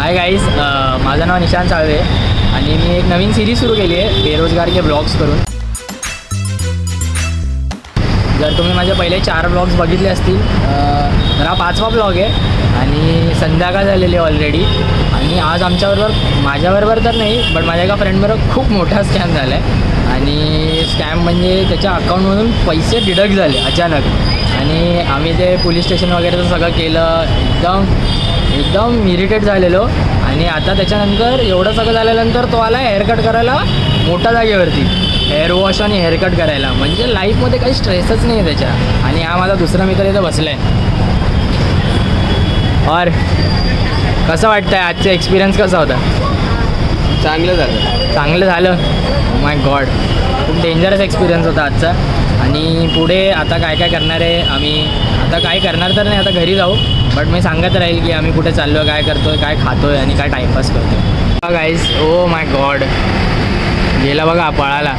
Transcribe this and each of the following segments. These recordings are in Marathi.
हाय गाईज, माझं नाव निशांत साळवे आणि मी एक नवीन सिरीज सुरू केली आहे बेरोजगार के ब्लॉग्स करून. जर तुम्ही माझे पहिले 4 ब्लॉग्स बघितले असतील तर हा 5वा ब्लॉग आहे आणि संध्याकाळ झालेली आहे ऑलरेडी. आणि आज माझ्याबरोबर तर नाही बट माझ्या एका फ्रेंडबरोबर खूप मोठा स्कॅम झाला आहे. आणि स्कॅम म्हणजे त्याच्या अकाउंटमधून पैसे डिडक्ट झाले अचानक. आणि आम्ही ते पोलीस स्टेशन वगैरेचं सगळं केलं, एकदम इरिटेट झालेलो. आणि आता त्याच्यानंतर एवढं सगळं झाल्यानंतर तो आला हेअरकट करायला मोठ्या जागेवरती, हेअर वॉश आणि हेअरकट करायला. म्हणजे लाईफमध्ये काही स्ट्रेसच नाही आहे त्याच्या. आणि हा माझा दुसरा मित्र इथं बसला आहे. और कसं वाटतं आहे, आजचा एक्सपिरियन्स कसा होता? चांगलं झालं. माय गॉड, खूप डेंजरस एक्सपिरियन्स होता आजचा. आणि पुढे आता काय करणार आहे आम्ही, आता काय करणार तर नाही, आता घरी जाऊ. बट मी सांगत राहील की आम्ही कुठे चाललो आहे, काय करतो आहे, काय खातो आहे आणि काय टाईमपास करतो आहे. गाईज, ओ माय गॉड, गेला बघा पळाला.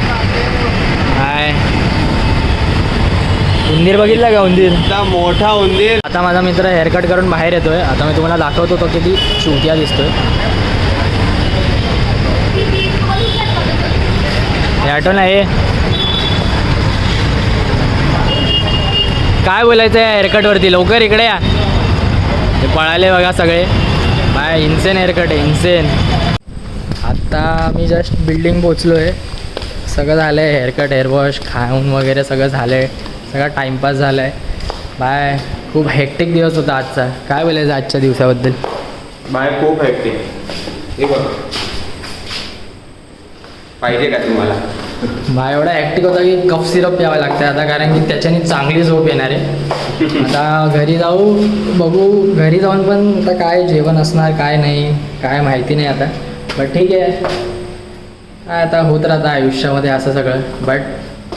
हाय, उंदीर बघितला का? उंदीर, मोठा उंदीर. आता माझा मित्र हेअरकट करून बाहेर येतो आहे. आता मी तुम्हाला दाखवतो तो किती चुतिया दिसतोय. हे आठवण आहे, काय बोलायचं आहे हेअरकटवरती? लवकर इकडे या. हे पळाले बघा सगळे. बाय, इन्सेन हेअरकट आहे, इन्सेन. आत्ता मी जस्ट बिल्डिंग पोचलो आहे. सगळं झालं आहे, हेअरकट, हेअरवॉश, खाऊन वगैरे सगळं झालं आहे. सगळा टाईमपास झाला आहे. बाय, खूप हेक्टिक दिवस होता आजचा. काय बोलायचं आजच्या दिवसाबद्दल? बाय, खूप हेक्टिक. हे बघ, पाहिजे का तुम्हाला? बाय, एवढा हॅक्टिक होता की कफ सिरप प्यावं लागतं आता, कारण की त्याच्याने चांगली झोप येणार आहे. आता घरी जाऊ, बघू घरी जाऊन पण आता काय जेवण असणार काय नाही काय माहिती नाही आता. बट ठीक आहे, काय आता होत राहतं आयुष्यामध्ये असं सगळं. बट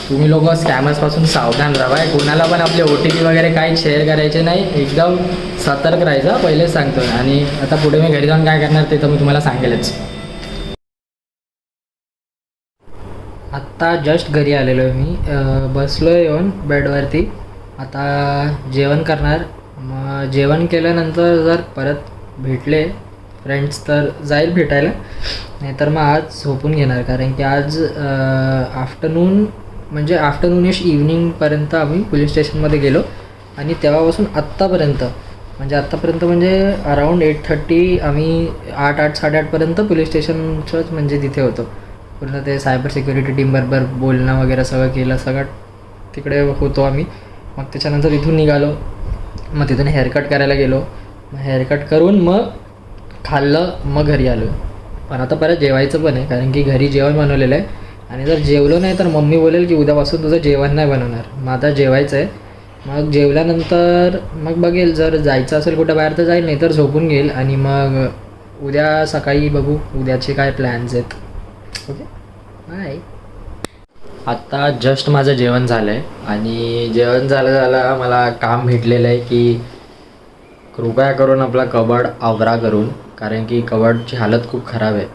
तुम्ही लोक स्कॅमर्सपासून सावधान राहा. कोणाला पण आपले OTP वगैरे काही शेअर करायचे नाही. एकदम सतर्क राहायचं, पहिलेच सांगतो. आणि आता पुढे मी घरी जाऊन काय करणार ते तर मी तुम्हाला सांगेलच. आत्ता जस्ट घरी आलेलो आहे मी. बसलो आहे येऊन बेडवरती. आता जेवण करणार. मग जेवण केल्यानंतर जर परत भेटले फ्रेंड्स तर जाईल भेटायला, नाहीतर मग आज झोपून घेणार. कारण की आज आफ्टरनूनिश इव्हनिंगपर्यंत आम्ही पोलीस स्टेशनमध्ये गेलो. आणि तेव्हापासून आत्तापर्यंत म्हणजे अराऊंड 8:30 आम्ही 8-8:30पर्यंत पोलीस स्टेशनचंच म्हणजे तिथे होतो. पूर्ण ते सायबर सिक्युरिटी टीमबरोबर बोलणं वगैरे सगळं केलं, सगळं तिकडे होतो आम्ही. मग त्याच्यानंतर इथून निघालो. मग तिथून हेअरकट करायला गेलो. मग हेअरकट करून मग खाल्लं, मग घरी आलो. पण आता परत जेवायचं पण आहे, कारण की घरी जेवण बनवलेलं आहे. आणि जर जेवलो नाही तर मम्मी बोलेल की उद्यापासून तुझं जेवण नाही बनवणार. मग आता जेवायचं आहे. मग जेवल्यानंतर मग बघेल, जर जायचं असेल कुठं बाहेर तर जाईल, नाही तर झोपून घेईल. आणि मग उद्या सकाळी बघू उद्याचे काय प्लॅन्स आहेत. Okay, bye. आत्ता जस्ट माझं जेवण झालं आहे. आणि जेवण झालं मला काम भेटलेलं आहे की कृपया करून आपला कबड आवरा करून, कारण की कबडची हालत खूप खराब आहे.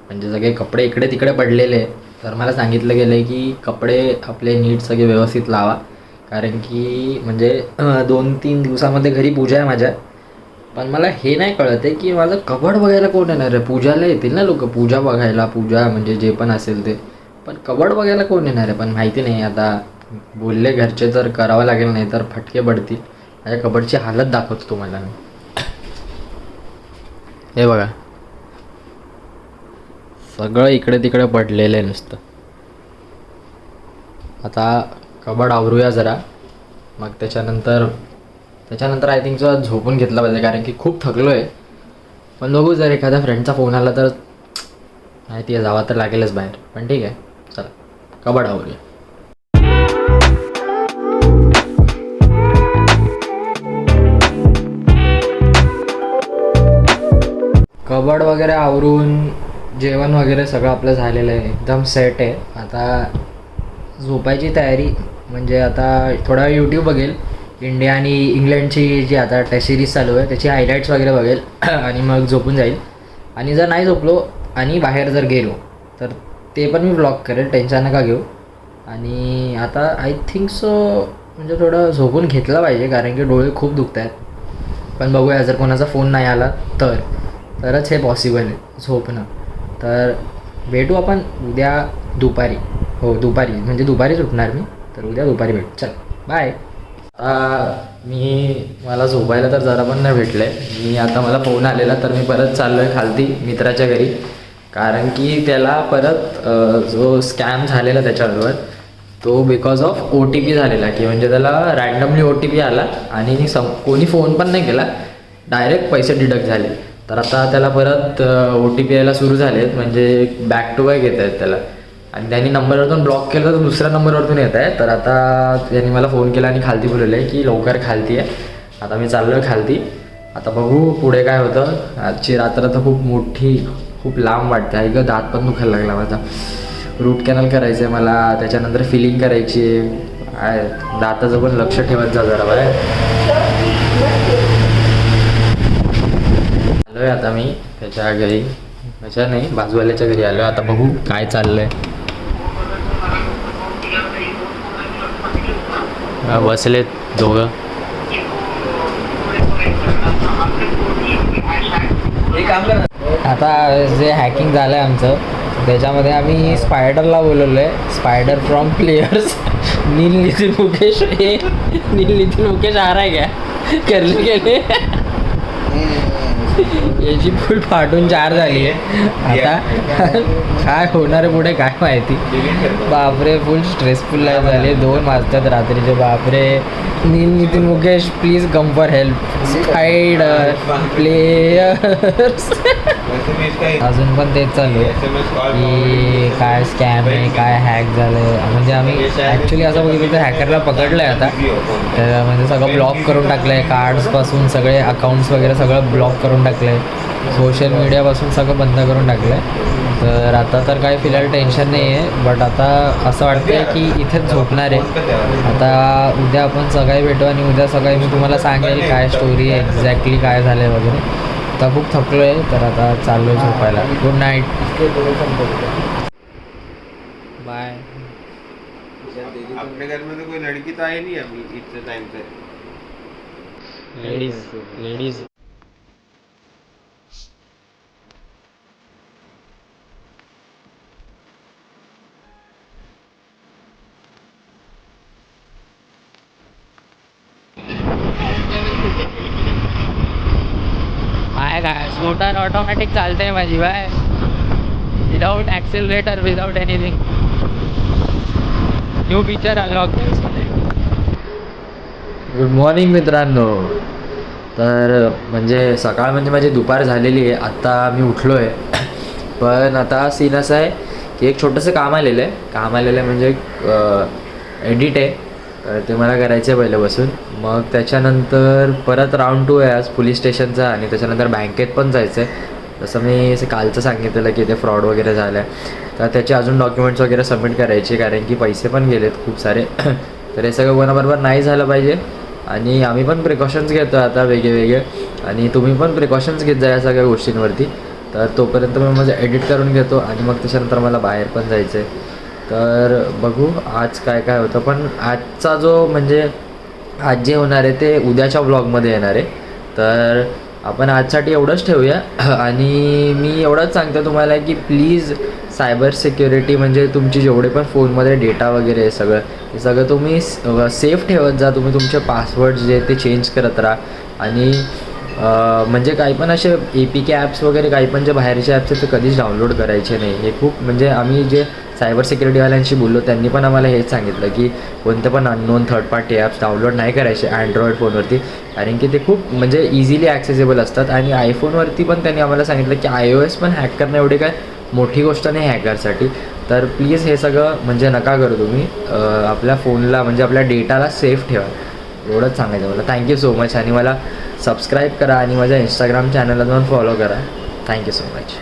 म्हणजे सगळे कपडे इकडे तिकडे पडलेले आहे. तर मला सांगितलं गेलं आहे की कपडे आपले नीट सगळे व्यवस्थित लावा, कारण की म्हणजे 2-3 दिवसामध्ये घरी पूजा आहे माझ्या. पण मला हे नाही कळत आहे की माझं कबड बघायला कोण येणार आहे. पूजाला येतील ना लोक, पूजा बघायला, पूजा म्हणजे जे पण असेल ते. पण कबड बघायला कोण येणार आहे पण माहिती नाही. आता बोलले घरचे तर करावं लागेल, नाही तर फटके पडतील. माझ्या कबडची हालत दाखवतो तुम्हाला मी. हे बघा, सगळं इकडे तिकडे पडलेलं आहे नुसतं. आता कबड आवरूया जरा. मग त्याच्यानंतर आय थिंक झोपून घेतला पाहिजे, कारण की खूप थकलो आहे. पण बघू, जर एखाद्या फ्रेंडचा फोन आला तर माहिती आहे जावं तर लागेलच बाहेर. पण ठीक आहे, चला कबड आवरूया. कबड वगैरे आवरून जेवण वगैरे सगळं आपलं झालेलं आहे, एकदम सेट आहे. आता झोपायची तयारी. म्हणजे आता थोडा यूट्यूब बघेल, इंडिया आणि इंग्लंडची जी आता टेस्ट सिरीज चालू आहे त्याची हायलाईट्स वगैरे बघेल आणि मग झोपून जाईल. आणि जर नाही झोपलो आणि बाहेर जर गेलो तर ते पण मी व्लॉग करेल, टेन्शन नका घेऊ. आणि आता आय थिंक सो म्हणजे थोडं झोपून घेतलं पाहिजे, कारण की डोळे खूप दुखत आहेत. पण बघूया, जर कोणाचा फोन नाही आला तर. तरच हे पॉसिबल आहे झोपणं. तर भेटू आपण उद्या दुपारी. हो दुपारी, म्हणजे दुपारीच उठणार मी. तर उद्या दुपारी भेटू. चल बाय. मला झोपायला तर जरा पण नाही भेटलं आहे. आता मला फोन आलेला तर मी परत चाललो आहे खालती मित्राच्या घरी. कारण की त्याला परत जो स्कॅम झालेला त्याच्याबरोबर तो बिकॉज ऑफ OTP झालेला, की म्हणजे त्याला रॅन्डमली OTP आला आणि कोणी फोन पण नाही केला, डायरेक्ट पैसे डिडक्ट झाले. तर आता त्याला परत OTP यायला सुरू झालेत, म्हणजे बॅक टू बॅक येत आहेत त्याला. आणि त्यांनी नंबरवरतून ब्लॉक केलं तर दुसऱ्या नंबरवरतून येत आहे. तर आता त्यांनी मला फोन केला आणि खालती बोलवलं आहे की लवकर खालती आहे. आता मी चाललो आहे खालती. आता बघू पुढे काय होतं. आजची रात्र तर खूप मोठी, खूप लांब वाटते आहे गं. दात पण दुखायला लागला माझा. रूट कॅनल करायचं आहे मला, त्याच्यानंतर फिलिंग करायची आहे. दाताचं पण लक्ष ठेवत जा जरा बाय. आलो आहे आता मी त्याच्या घरी, त्याच्या नाही बाजूवाल्याच्या घरी आलो आहे. आता बघू काय चाललं आहे. बसलेत दोघं. आता जे हॅकिंग झालं आहे आमचं, त्याच्यामध्ये आम्ही स्पायडरला बोलवलं आहे. स्पायडर फ्रॉम प्लेयर्स नील नितीन मुकेश. हे नील नितीन मुकेश आ रहा है क्या करले गेले. याची फुल फाटून 4 झाली आहे. आता काय होणार आहे पुढे काय माहिती. बापरे फुल स्ट्रेसफुल लाईफ झाली. 2 वाजतात रात्रीचे. बापरे. Neel Nitin Mukesh please come for help. Spider players. अजून पण तेच चालू आहे की काय स्कॅम आहे, काय हॅक झालं आहे. म्हणजे आम्ही ॲक्च्युली असं बघितलं तर हॅकरला पकडलं आहे आता. तर म्हणजे सगळं ब्लॉक करून टाकलं आहे. कार्ड्सपासून सगळे अकाउंट्स वगैरे सगळं ब्लॉक करून टाकलं आहे. सोशल मीडियापासून सगळं बंद करून टाकलं आहे. तर आता तर काही फिलहाल टेन्शन नाही आहे. बट आता असं वाटतं आहे की इथेच झोपणार आहे. आता उद्या आपण सकाळी भेटू आणि उद्या सकाळी मी तुम्हाला सांगेल काय स्टोरी एक्झॅक्टली काय झालं आहे वगैरे. आता खूप थकलो आहे तर आता चाललो आहे झोपायला. Good night. बाय. अपने घर में तो कोई लड़की तो आई नहीं अभी इतने टाइम से. लेडीज काय स्कूटर ऑटोमॅटिक चालते माझी बाय. Without accelerator, without anything. New feature unlock. Good morning मित्रांनो. तर म्हणजे सकाळ म्हणजे माझी दुपार झालेली आहे. आत्ता मी उठलो आहे. पण आता सीन असा आहे की एक छोटंसं काम आलेलं आहे. म्हणजे एडिट आहे. तर ते मला करायचं आहे पहिलं बसून. मग त्याच्यानंतर परत राऊंड 2 आहे आज पोलीस स्टेशनचा. आणि त्याच्यानंतर बँकेत पण जायचं आहे. जसं मी कालचं सांगितलेलं की ते फ्रॉड वगैरे झालं आहे. तर त्याचे अजून डॉक्युमेंट्स वगैरे सबमिट करायचे, कारण की पैसे पण गेलेत खूप सारे. तर हे सगळं कोणाबरोबर नाही झालं पाहिजे. आणि आम्ही पण प्रिकॉशन्स घेतो आता वेगळे. आणि तुम्ही पण प्रिकॉशन्स घेत जा या सगळ्या गोष्टींवरती. तर तोपर्यंत मी माझं एडिट करून घेतो आणि मग त्याच्यानंतर मला बाहेर पण जायचं आहे. तर बघू आज काय काय होतं. पण आजचा जो म्हणजे आज जे होणार आहे ते उद्याच्या व्लॉगमध्ये येणार आहे. तर आपण आजसाठी एवढंच ठेवूया. आणि मी एवढंच सांगतो तुम्हाला की प्लीज सायबर सिक्युरिटी म्हणजे तुमची जेवढे पण फोनमध्ये डेटा वगैरे आहे सगळं, ते सगळं तुम्ही सेफ ठेवत जा. तुम्ही तुमचे पासवर्ड जे ते चेंज करत राहा. आणि म्हणजे काही पण असे APK ॲप्स वगैरे काही पण जे बाहेरचे ॲप्स आहेत ते कधीच डाउनलोड करायचे नाही. हे खूप म्हणजे आम्ही जे सायबर सिक्युरिटीवाल्यांशी बोललो त्यांनी पण आम्हाला हेच सांगितलं की कोणते पण unknown third party apps download नाही करायचे अँड्रॉईड फोनवरती, कारण की ते खूप म्हणजे इझिली ॲक्सेसेबल असतात. आणि आयफोनवरती पण त्यांनी आम्हाला सांगितलं की iOS पण हॅक करणं एवढी काय मोठी गोष्ट नाही हॅकरसाठी. तर प्लीज हे सगळं म्हणजे नका करू तुम्ही. आपल्या फोनला म्हणजे आपल्या डेटाला सेफ ठेवा. एवढंच सांगायचं मला. Thank you so much. आणि मला सबस्क्राईब करा आणि माझ्या इंस्टाग्राम चॅनलला जाऊन फॉलो करा. Thank you so much.